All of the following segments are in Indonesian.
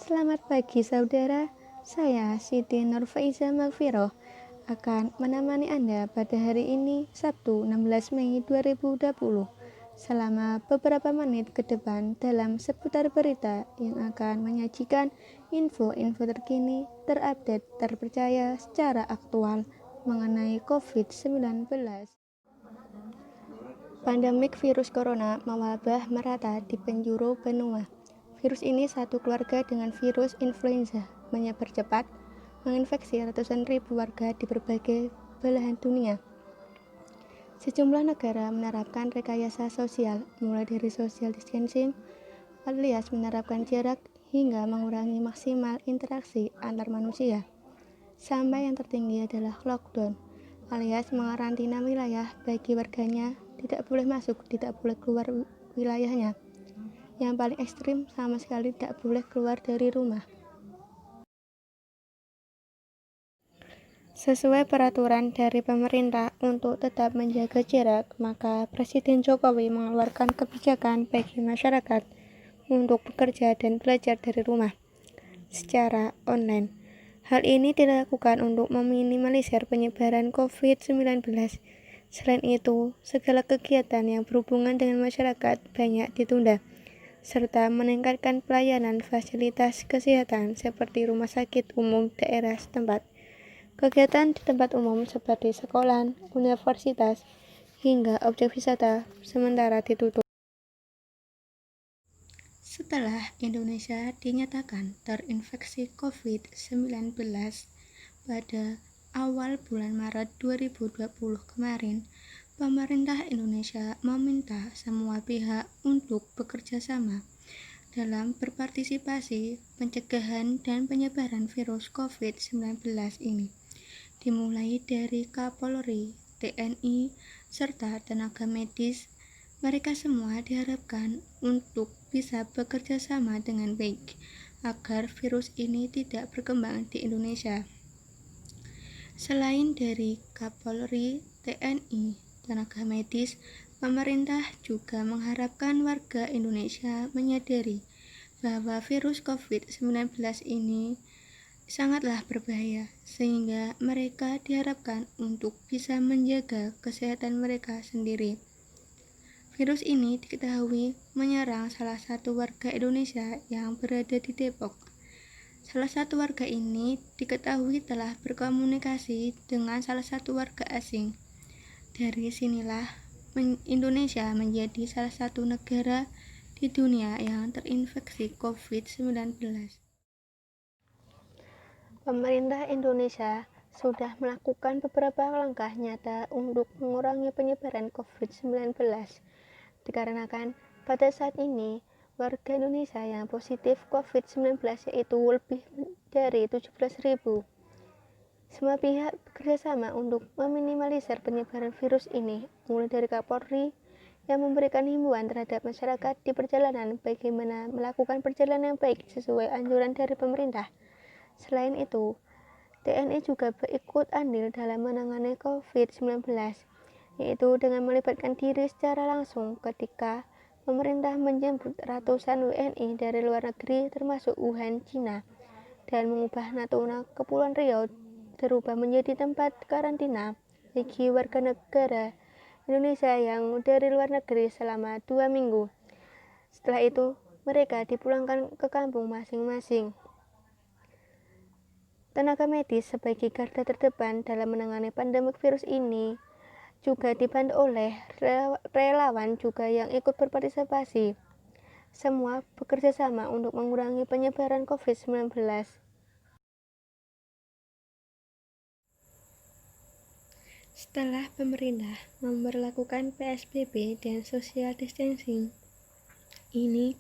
Selamat pagi saudara, saya Siti Nurfaiza Magfiroh akan menemani Anda pada hari ini Sabtu 16 Mei 2020 selama beberapa menit ke depan dalam seputar berita yang akan menyajikan info-info terkini, terupdate, terpercaya secara aktual mengenai COVID-19. Pandemik virus corona mewabah merata di penjuru benua. Virus ini satu keluarga dengan virus influenza, menyebar cepat, menginfeksi ratusan ribu warga di berbagai belahan dunia. Sejumlah negara menerapkan rekayasa sosial, mulai dari social distancing, alias menerapkan jarak, hingga mengurangi maksimal interaksi antar manusia. Sampai yang tertinggi adalah lockdown, alias mengarantina wilayah bagi warganya, tidak boleh masuk, tidak boleh keluar wilayahnya. Yang paling ekstrim sama sekali tidak boleh keluar dari rumah. Sesuai peraturan dari pemerintah untuk tetap menjaga jarak, maka Presiden Jokowi mengeluarkan kebijakan bagi masyarakat untuk bekerja dan belajar dari rumah secara online. Hal ini dilakukan untuk meminimalisir penyebaran COVID-19. Selain itu, segala kegiatan yang berhubungan dengan masyarakat banyak ditunda, serta meningkatkan pelayanan fasilitas kesehatan seperti rumah sakit umum daerah setempat. Kegiatan di tempat umum seperti sekolah, universitas, hingga objek wisata sementara ditutup. Setelah Indonesia dinyatakan terinfeksi COVID-19 pada awal bulan Maret 2020 kemarin, pemerintah Indonesia meminta semua pihak untuk bekerja sama dalam berpartisipasi pencegahan dan penyebaran virus COVID-19 ini, dimulai dari Kapolri, TNI, serta tenaga medis. Mereka semua diharapkan untuk bisa bekerja sama dengan baik agar virus ini tidak berkembang di Indonesia. Selain dari Kapolri, TNI, tenaga medis, pemerintah juga mengharapkan warga Indonesia menyadari bahwa virus COVID-19 ini sangatlah berbahaya, sehingga mereka diharapkan untuk bisa menjaga kesehatan mereka sendiri. Virus ini diketahui menyerang salah satu warga Indonesia yang berada di Depok. Salah satu warga ini diketahui telah berkomunikasi dengan salah satu warga asing. Dari sinilah Indonesia menjadi salah satu negara di dunia yang terinfeksi COVID-19. Pemerintah Indonesia sudah melakukan beberapa langkah nyata untuk mengurangi penyebaran COVID-19, dikarenakan pada saat ini warga Indonesia yang positif COVID-19 yaitu lebih dari 17.000. Semua pihak bekerjasama untuk meminimalisir penyebaran virus ini, mulai dari Kapolri yang memberikan himbauan terhadap masyarakat di perjalanan bagaimana melakukan perjalanan yang baik sesuai anjuran dari pemerintah. Selain itu, TNI juga berikut andil dalam menangani COVID-19, yaitu dengan melibatkan diri secara langsung ketika pemerintah menjemput ratusan WNI dari luar negeri termasuk Wuhan, Cina, dan mengubah Natuna, Kepulauan Riau berubah menjadi tempat karantina bagi warga negara Indonesia yang dari luar negeri selama 2 minggu. Setelah itu, mereka dipulangkan ke kampung masing-masing. Tenaga medis sebagai garda terdepan dalam menangani pandemik virus ini juga dibantu oleh relawan juga yang ikut berpartisipasi. Semua bekerja sama untuk mengurangi penyebaran COVID-19. Setelah pemerintah memberlakukan PSBB dan social distancing, ini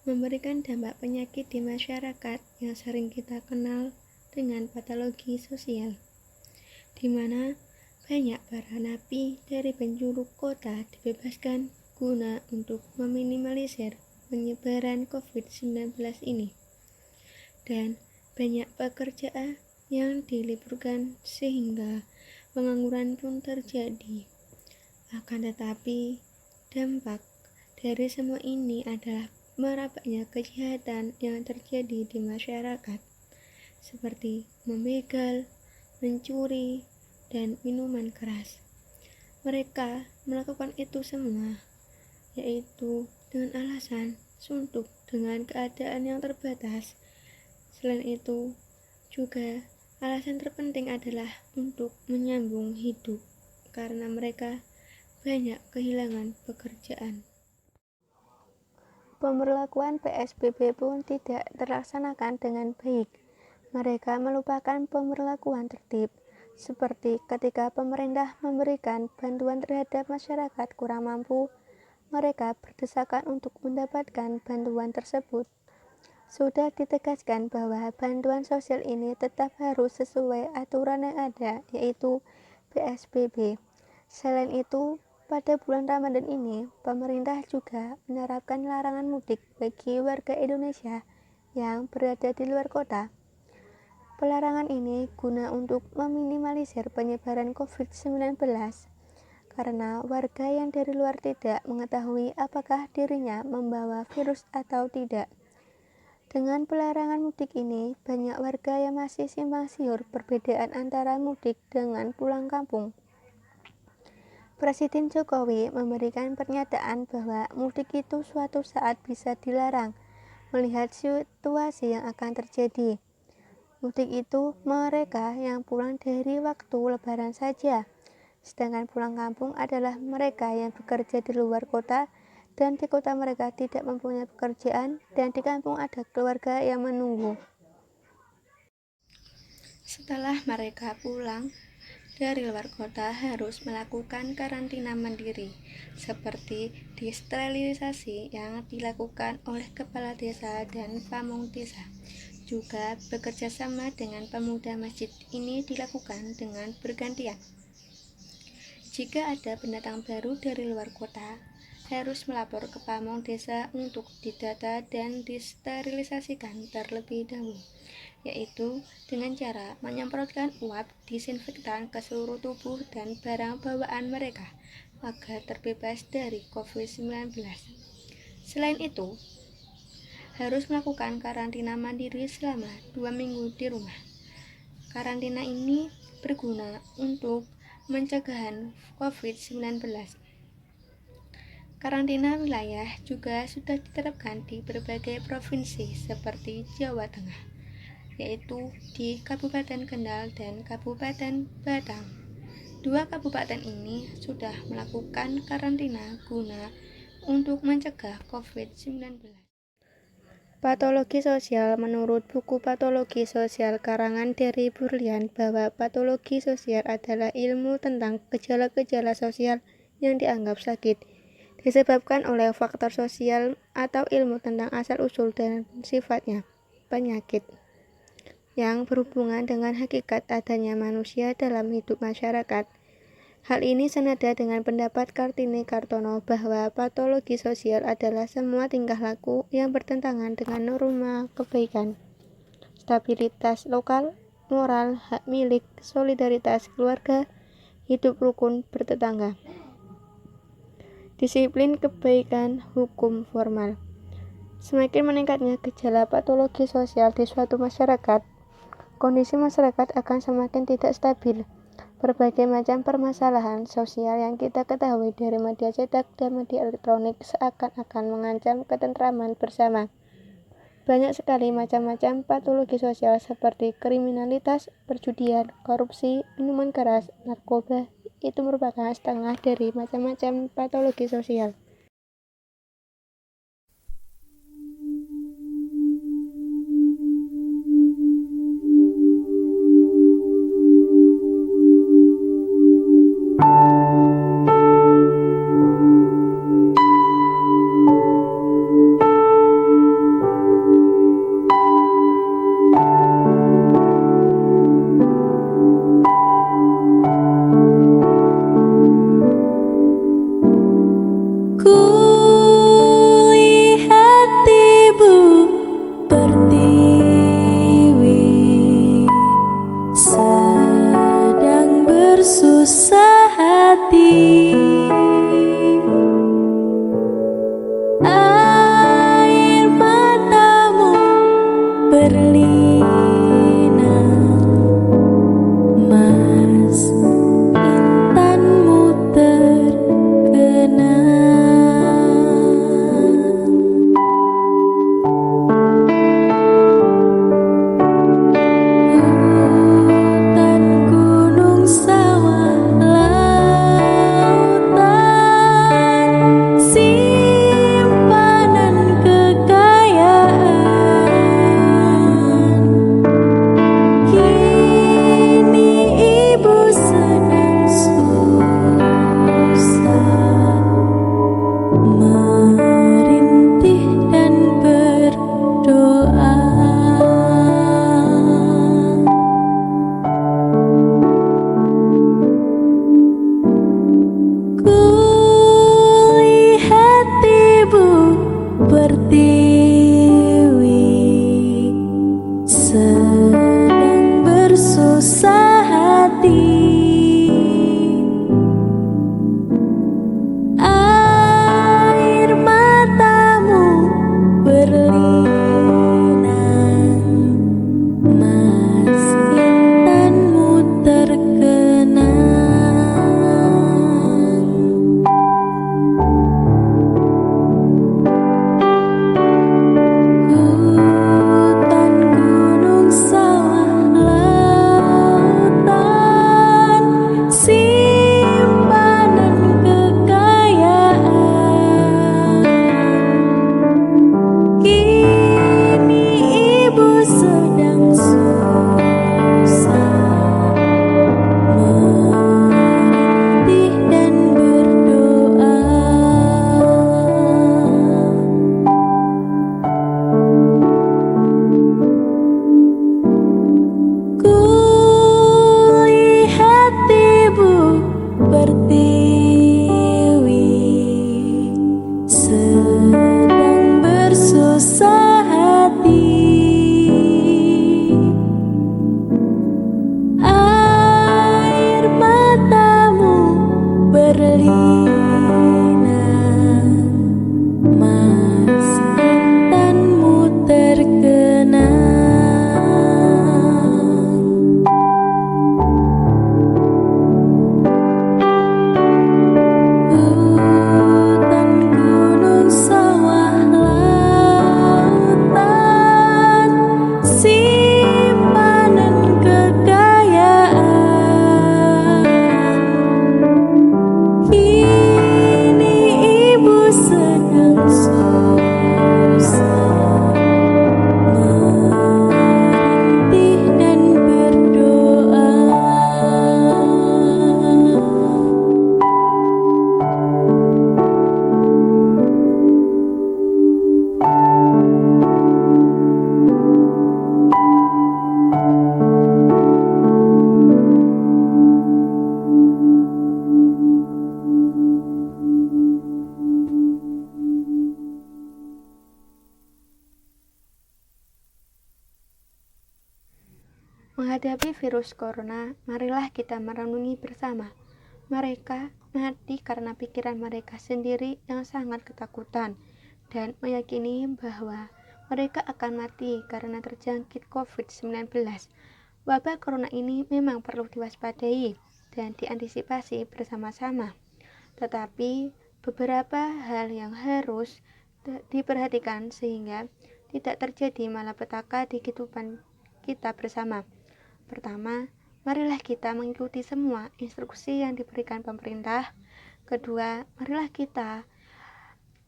memberikan dampak penyakit di masyarakat yang sering kita kenal dengan patologi sosial, di mana banyak para napi dari penjuru kota dibebaskan guna untuk meminimalisir penyebaran COVID-19 ini, dan banyak pekerjaan yang diliburkan sehingga pengangguran pun terjadi. Akan tetapi, dampak dari semua ini adalah maraknya kejahatan yang terjadi di masyarakat, seperti membegal, mencuri, dan minuman keras. Mereka melakukan itu semua, yaitu dengan alasan suntuk dengan keadaan yang terbatas. Selain itu, juga alasan terpenting adalah untuk menyambung hidup, karena mereka banyak kehilangan pekerjaan. Pemberlakuan PSBB pun tidak terlaksanakan dengan baik. Mereka melupakan pemberlakuan tertib, seperti ketika pemerintah memberikan bantuan terhadap masyarakat kurang mampu, mereka berdesakan untuk mendapatkan bantuan tersebut. Sudah ditegaskan bahwa bantuan sosial ini tetap harus sesuai aturan yang ada, yaitu PSBB. Selain itu, pada bulan Ramadan ini, pemerintah juga menerapkan larangan mudik bagi warga Indonesia yang berada di luar kota. Pelarangan ini guna untuk meminimalisir penyebaran COVID-19, karena warga yang dari luar tidak mengetahui apakah dirinya membawa virus atau tidak. Dengan pelarangan mudik ini, banyak warga yang masih simpang siur perbedaan antara mudik dengan pulang kampung. Presiden Jokowi memberikan pernyataan bahwa mudik itu suatu saat bisa dilarang, melihat situasi yang akan terjadi. Mudik itu mereka yang pulang dari waktu Lebaran saja, sedangkan pulang kampung adalah mereka yang bekerja di luar kota dan di kota mereka tidak mempunyai pekerjaan, dan di kampung ada keluarga yang menunggu. Setelah mereka pulang dari luar kota harus melakukan karantina mandiri, seperti disterilisasi yang dilakukan oleh kepala desa dan pamong desa. Juga bekerja sama dengan pemuda masjid ini dilakukan dengan bergantian. Jika ada pendatang baru dari luar kota, harus melapor ke pamong desa untuk didata dan disterilisasikan terlebih dahulu, yaitu dengan cara menyemprotkan uap disinfektan ke seluruh tubuh dan barang bawaan mereka agar terbebas dari COVID-19. Selain itu, harus melakukan karantina mandiri selama 2 minggu di rumah. Karantina ini berguna untuk pencegahan COVID-19. Karantina wilayah juga sudah diterapkan di berbagai provinsi seperti Jawa Tengah, yaitu di Kabupaten Kendal dan Kabupaten Batang. 2 kabupaten ini sudah melakukan karantina guna untuk mencegah COVID-19. Patologi sosial. Menurut buku Patologi Sosial karangan Derry Burlian, bahwa patologi sosial adalah ilmu tentang gejala-gejala sosial yang dianggap sakit disebabkan oleh faktor sosial atau ilmu tentang asal-usul dan sifatnya penyakit yang berhubungan dengan hakikat adanya manusia dalam hidup masyarakat. Hal ini senada dengan pendapat Kartini Kartono bahwa patologi sosial adalah semua tingkah laku yang bertentangan dengan norma kebaikan, stabilitas lokal, moral, hak milik, solidaritas keluarga, hidup rukun bertetangga, disiplin kebaikan, hukum formal. Semakin meningkatnya gejala patologi sosial di suatu masyarakat, kondisi masyarakat akan semakin tidak stabil. Berbagai macam permasalahan sosial yang kita ketahui dari media cetak dan media elektronik seakan-akan mengancam ketentraman bersama. Banyak sekali macam-macam patologi sosial seperti kriminalitas, perjudian, korupsi, minuman keras, narkoba. Itu merupakan setengah dari macam-macam patologi sosial. Menghadapi virus corona, marilah kita merenungi bersama. Mereka mati karena pikiran mereka sendiri yang sangat ketakutan dan meyakini bahwa mereka akan mati karena terjangkit COVID-19. Wabah corona ini memang perlu diwaspadai dan diantisipasi bersama-sama. Tetapi beberapa hal yang harus diperhatikan sehingga tidak terjadi malapetaka di kehidupan kita bersama. Pertama, marilah kita mengikuti semua instruksi yang diberikan pemerintah. Kedua, marilah kita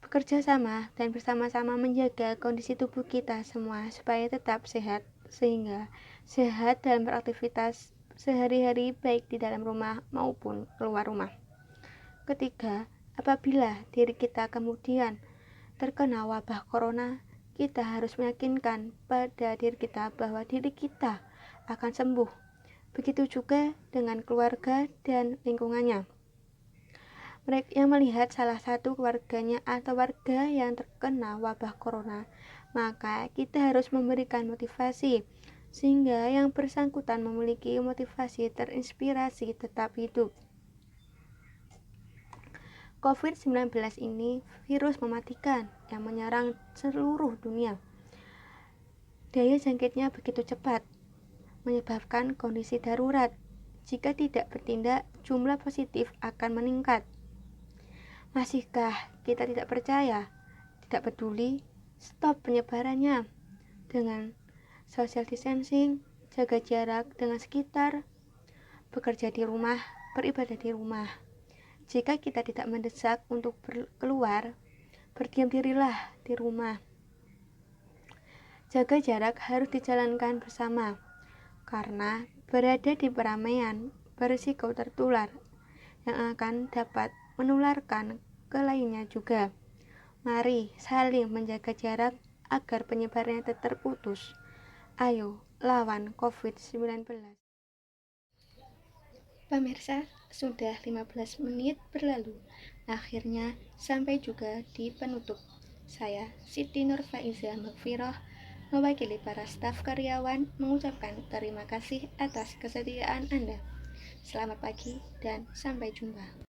bekerja sama dan bersama-sama menjaga kondisi tubuh kita semua supaya tetap sehat, sehingga sehat dalam beraktivitas sehari-hari baik di dalam rumah maupun keluar rumah. Ketiga, apabila diri kita kemudian terkena wabah corona, kita harus meyakinkan pada diri kita bahwa diri kita akan sembuh. Begitu juga dengan keluarga dan lingkungannya. Mereka yang melihat salah satu keluarganya atau warga yang terkena wabah corona, maka kita harus memberikan motivasi sehingga yang bersangkutan memiliki motivasi terinspirasi tetap hidup. COVID-19 ini virus mematikan yang menyerang seluruh dunia. Daya jangkitnya begitu cepat, menyebabkan kondisi darurat. Jika tidak bertindak, jumlah positif akan meningkat. Masihkah kita tidak percaya, tidak peduli? Stop penyebarannya dengan social distancing, jaga jarak dengan sekitar, bekerja di rumah, beribadah di rumah. Jika kita tidak mendesak untuk keluar, berdiam dirilah di rumah. Jaga jarak harus dijalankan bersama, karena berada di keramaian berisiko tertular yang akan dapat menularkan ke lainnya juga. Mari saling menjaga jarak agar penyebarannya terputus. Ayo lawan COVID-19. Pemirsa, sudah 15 menit berlalu. Akhirnya sampai juga di penutup. Saya Siti Nurfaiza Magfiroh mewakili para staf karyawan mengucapkan terima kasih atas kesetiaan Anda. Selamat pagi dan sampai jumpa.